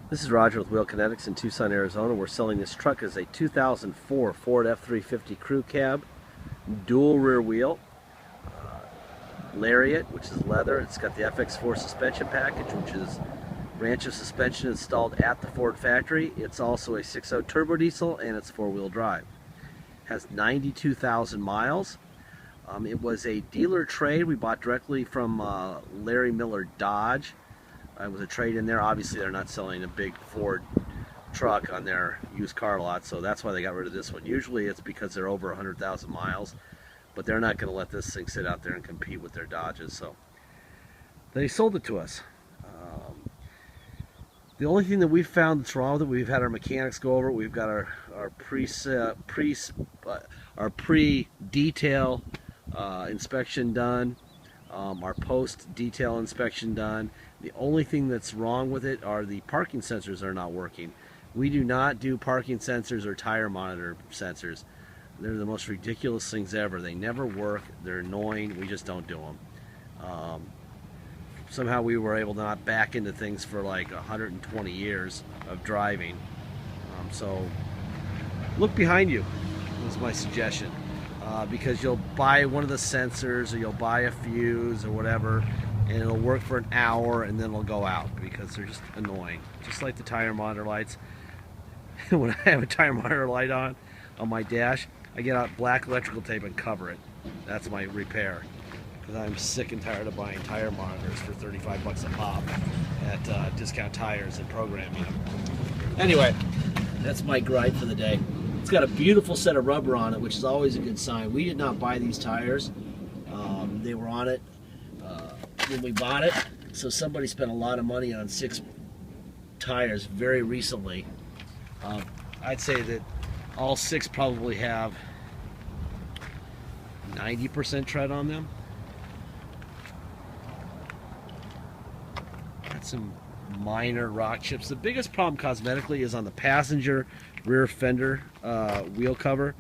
This is Roger with Wheel Kinetics in Tucson, Arizona. We're selling this truck as a 2004 Ford F350 crew cab, dual rear wheel, Lariat, which is leather. It's got the FX4 suspension package, which is ranch of suspension installed at the Ford factory. It's also a 6.0 turbo diesel, and it's four-wheel drive. Has 92,000 miles. It was a dealer trade. We bought directly from Larry Miller Dodge. It was a trade in there. Obviously, they're not selling a big Ford truck on their used car lot, so that's why they got rid of this one. Usually it's because they're over 100,000 miles, but they're not going to let this thing sit out there and compete with their Dodges, so they sold it to us. The only thing that we've found that's wrong with it, we've had our mechanics go over it. We've got our pre-detail inspection done, our post-detail inspection done. The only thing that's wrong with it are the parking sensors are not working. We do not do parking sensors or tire monitor sensors. They're the most ridiculous things ever. They never work. They're annoying. We just don't do them. Somehow we were able to not back into things for like 120 years of driving. So look behind you is my suggestion. Because you'll buy one of the sensors or you'll buy a fuse or whatever, and it'll work for an hour and then it'll go out because they're just annoying. Just like the tire monitor lights. When I have a tire monitor light on my dash, I get out black electrical tape and cover it. That's my repair. Because I'm sick and tired of buying tire monitors for 35 bucks a pop at Discount Tires and programming them. Anyway, that's my gripe for the day. It's got a beautiful set of rubber on it, which is always a good sign. We did not buy these tires. They were on it when we bought it. So somebody spent a lot of money on 6 tires very recently. I'd say that all 6 probably have 90% tread on them. Got some minor rock chips. The biggest problem cosmetically is on the passenger rear fender wheel cover.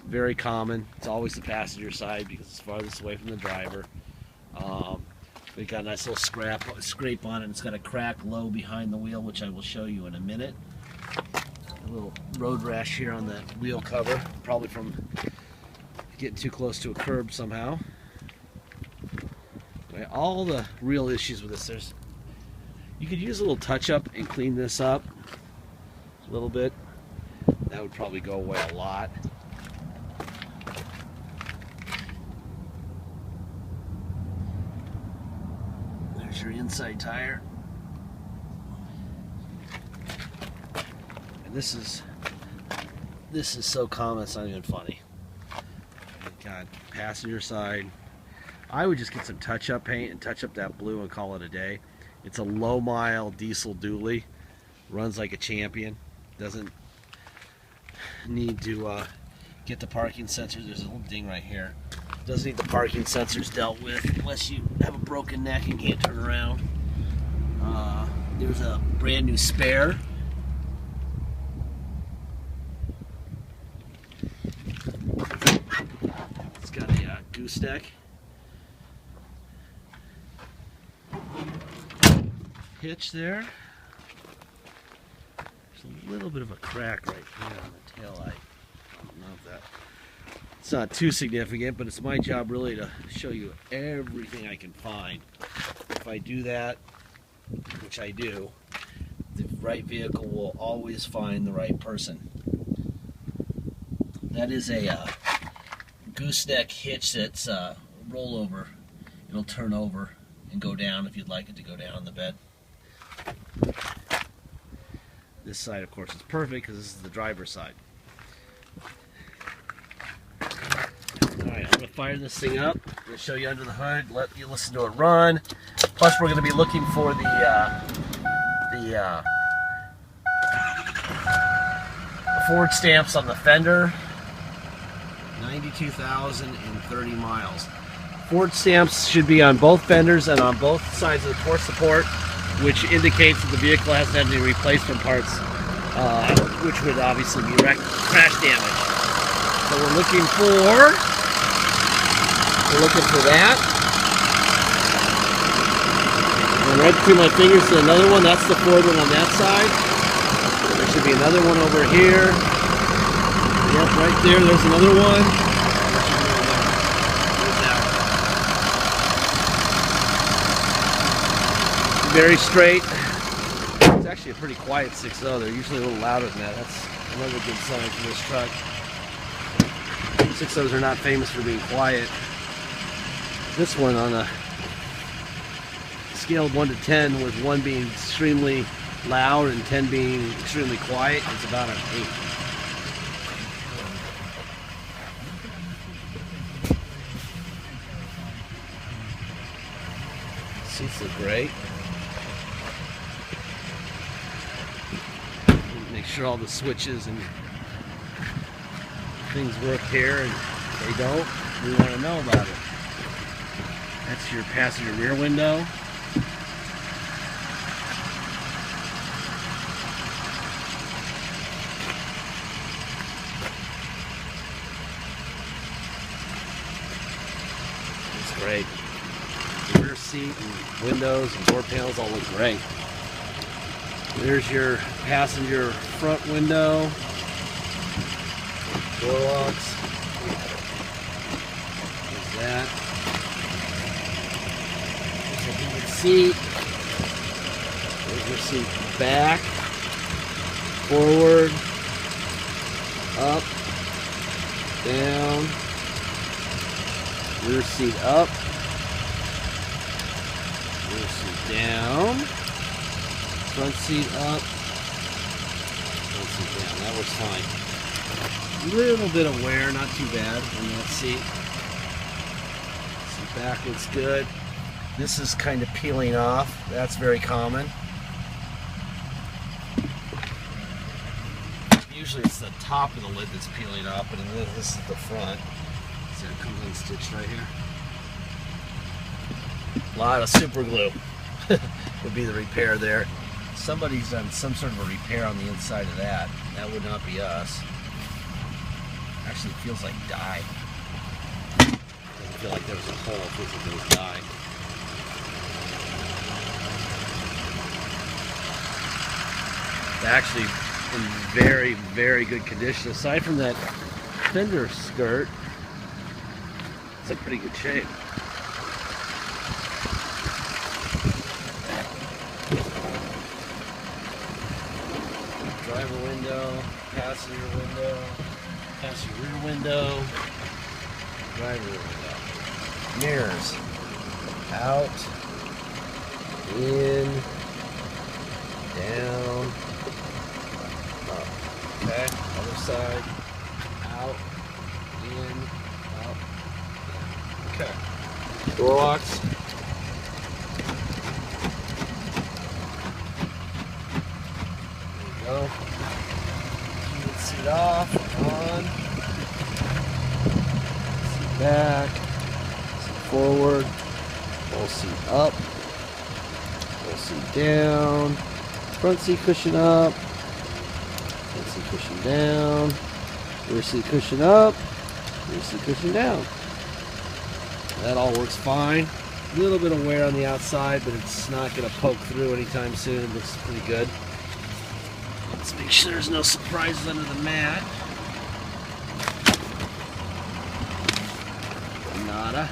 Very common. It's always the passenger side because it's farthest away from the driver. We got a nice little scrape on it. It's got a crack low behind the wheel, which I will show you in a minute. A little road rash here on the wheel cover, probably from getting too close to a curb somehow. Okay, all the real issues with this, you could use a little touch-up and clean this up a little bit. That would probably go away a lot. There's your inside tire. And this is so common it's not even funny. God, passenger side. I would just get some touch-up paint and touch up that blue and call it a day. It's a low-mile diesel dually. Runs like a champion. Doesn't need to get the parking sensors. There's a little ding right here. Doesn't need the parking sensors dealt with unless you have a broken neck and can't turn around. There's a brand new spare. It's got a gooseneck. Hitch there. There's a little bit of a crack right here on the tail light. I don't know if that. It's not too significant, but it's my job really to show you everything I can find. If I do that, which I do, the right vehicle will always find the right person. That is a gooseneck hitch that's rollover. It'll turn over and go down if you'd like it to go down on the bed. This side, of course, is perfect because this is the driver's side. Alright, I'm going to fire this thing up. I'm going to show you under the hood, let you listen to it run. Plus, we're going to be looking for the Ford stamps on the fender. 92,030 miles. Ford stamps should be on both fenders and on both sides of the port support, which indicates that the vehicle hasn't had any replacement parts, which would obviously be crash damage. So we're looking for that. We're right between my fingers to another one. That's the forward one on that side. There should be another one over here. Yep, right there. There's another one. There's that one. Very straight. It's actually a pretty quiet 6.0. They're usually a little louder than that. That's another good sign for this truck. 6.0s are not famous for being quiet. This one, on a scale of 1 to 10, with 1 being extremely loud and 10 being extremely quiet, it's about an 8. Seats look great. Make sure all the switches and things work here, and if they don't, we want to know about it. That's your passenger rear window. It's great. The rear seat and windows and door panels all look great. There's your passenger front window. Door locks. There's that. There's a heated seat. There's your seat back, forward, up, down, rear seat up, rear seat down, front seat up, front seat down. That works fine. A little bit of wear, not too bad on that seat. Seat back looks good. This is kind of peeling off. That's very common. Usually it's the top of the lid that's peeling off, but this is the front. So it comes unstitched right here. A lot of super glue would be the repair there. Somebody's done some sort of a repair on the inside of that. That would not be us. Actually, it feels like dye. Doesn't feel like there was a hole. It feels like there was dye. It's actually in very, very good condition. Aside from that fender skirt, it's in pretty good shape. Driver window, passenger window, passenger rear window, driver window, mirrors, out, in, down, up. Okay, other side, out, in, up, down. Okay, door locks. There you go. Seat off, on, seat back, seat forward, full seat up, full seat down, front seat cushion up, front seat cushion down, rear seat cushion up, rear seat cushion down. That all works fine. A little bit of wear on the outside, but it's not going to poke through anytime soon. It looks pretty good. Let's make sure there's no surprises under the mat. Nada.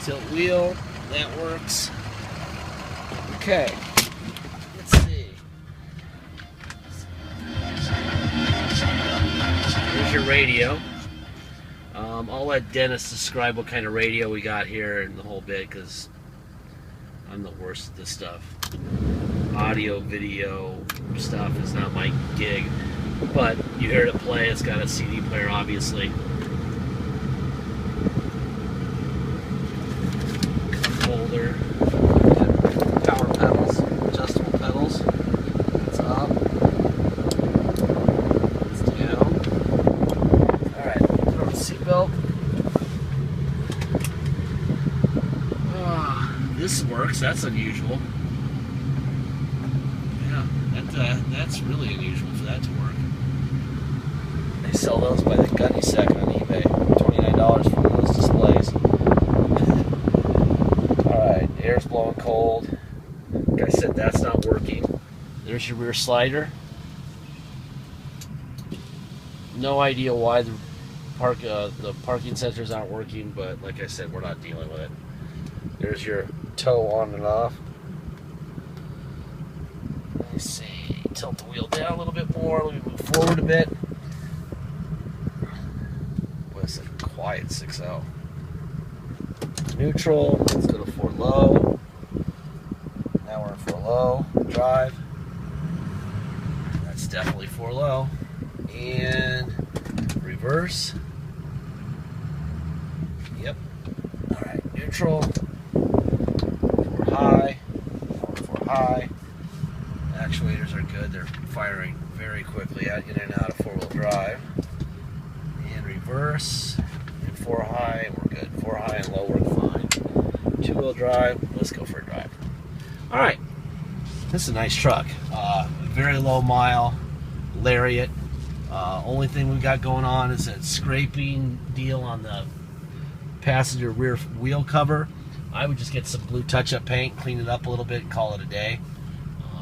Tilt wheel, that works. Okay, let's see. Here's your radio. I'll let Dennis describe what kind of radio we got here in the whole bit, because I'm the worst at this stuff. Audio, video stuff is not my gig, but you hear it play. It's got a CD player, obviously. Cup holder, power pedals, adjustable pedals. It's up, it's down. All right, throw the seatbelt. This works. That's unusual. That's really unusual for that to work. They sell those by the gunny second on eBay. $29 for those displays. Alright, air's blowing cold. working. There's your rear slider. No idea why the parking sensors aren't working, but like I said, we're not dealing with it. There's your tow on and off. Let me see. Tilt the wheel down a little bit more. Let me move forward a bit. What's a quiet 6.0? Neutral. Let's go to 4 low. Now we're in 4 low. Drive. That's definitely 4 low. And reverse. Yep. Alright, neutral. 4 high. 4 high. Actuators are good. They're firing very quickly in and out of 4-wheel drive. And reverse. And 4 high. We're good. 4 high and low work fine. 2-wheel drive. Let's go for a drive. Alright. This is a nice truck. Very low mile. Lariat. Only thing we got going on is a scraping deal on the passenger rear wheel cover. I would just get some blue touch-up paint, clean it up a little bit, and call it a day.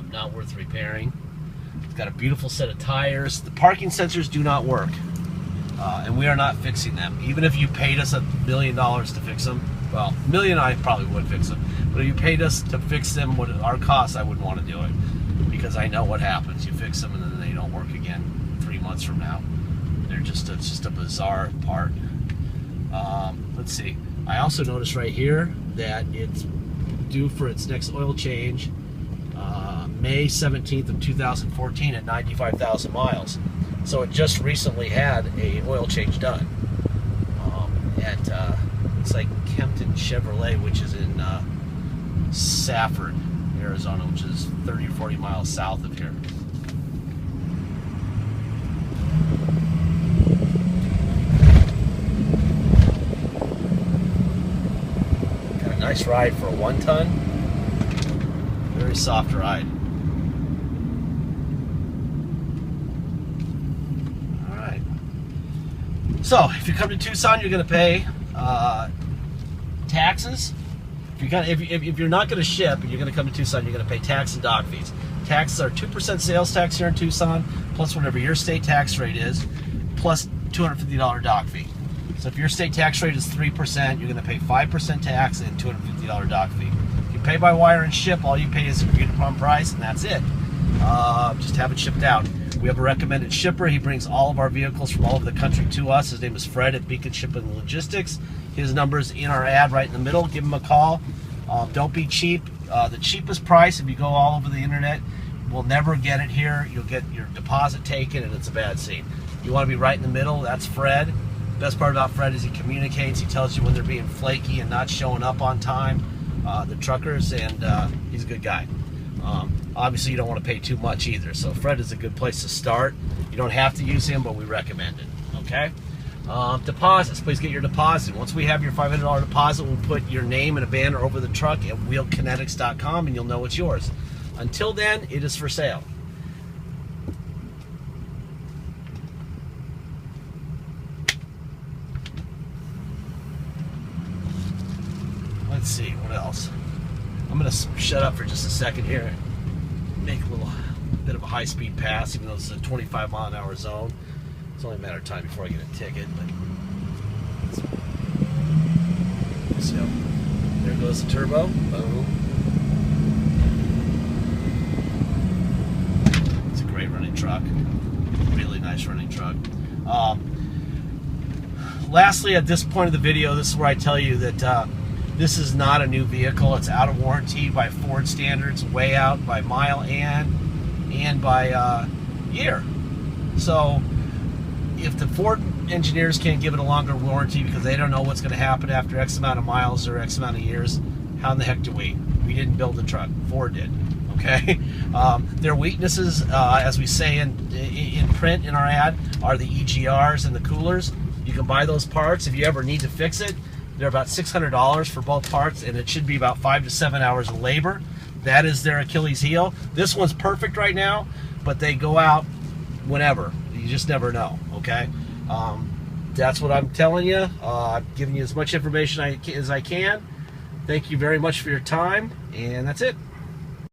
Not worth repairing. It's got a beautiful set of tires. The parking sensors do not work, and we are not fixing them. Even if you paid us $1 million to fix them, well, $1 million I probably would fix them, but if you paid us to fix them what our costs, I wouldn't want to do it, because I know what happens. You fix them and then they don't work again 3 months from now. It's just a bizarre part. Let's see. I also noticed right here that it's due for its next oil change May 17th of 2014 at 95,000 miles. So it just recently had a oil change done at it's like Kempton Chevrolet, which is in Safford, Arizona, which is 30 or 40 miles south of here. Got a nice ride for a 1-ton. Very soft ride. Alright. So, if you come to Tucson, you're going to pay taxes. If you're not going to ship and you're going to come to Tucson, you're going to pay tax and dock fees. Taxes are 2% sales tax here in Tucson, plus whatever your state tax rate is, plus $250 dock fee. So if your state tax rate is 3%, you're going to pay 5% tax and $250 dock fee. Pay by wire and ship, all you pay is the agreed upon price, and that's it. Just have it shipped out. We have a recommended shipper. He brings all of our vehicles from all over the country to us. His name is Fred at Beacon Shipping Logistics. His number is in our ad right in the middle. Give him a call. Don't be cheap. The cheapest price, if you go all over the internet, will never get it here. You'll get your deposit taken, and it's a bad scene. You want to be right in the middle. That's Fred. The best part about Fred is he communicates. He tells you when they're being flaky and not showing up on time. The truckers, and he's a good guy. Obviously, you don't want to pay too much either, so Fred is a good place to start. You don't have to use him, but we recommend it. Okay? Deposits. Please get your deposit. Once we have your $500 deposit, we'll put your name and a banner over the truck at wheelkinetics.com, and you'll know it's yours. Until then, it is for sale. Let's see, what else? I'm going to shut up for just a second here and make a little bit of a high-speed pass, even though it's a 25-mile-an-hour zone. It's only a matter of time before I get a ticket. But so there goes the turbo. Boom. It's a great running truck. Really nice running truck. Lastly, at this point of the video, this is where I tell you that this is not a new vehicle. It's out of warranty by Ford standards, way out by mile and by year. So if the Ford engineers can't give it a longer warranty because they don't know what's going to happen after X amount of miles or X amount of years, how in the heck do we? We didn't build the truck. Ford did. Okay? Their weaknesses, as we say in print in our ad, are the EGRs and the coolers. You can buy those parts if you ever need to fix it. They're about $600 for both parts, and it should be about 5 to 7 hours of labor. That is their Achilles heel. This one's perfect right now, but they go out whenever. You just never know, okay? That's what I'm telling you. I've given you as much information as I can. Thank you very much for your time, and that's it.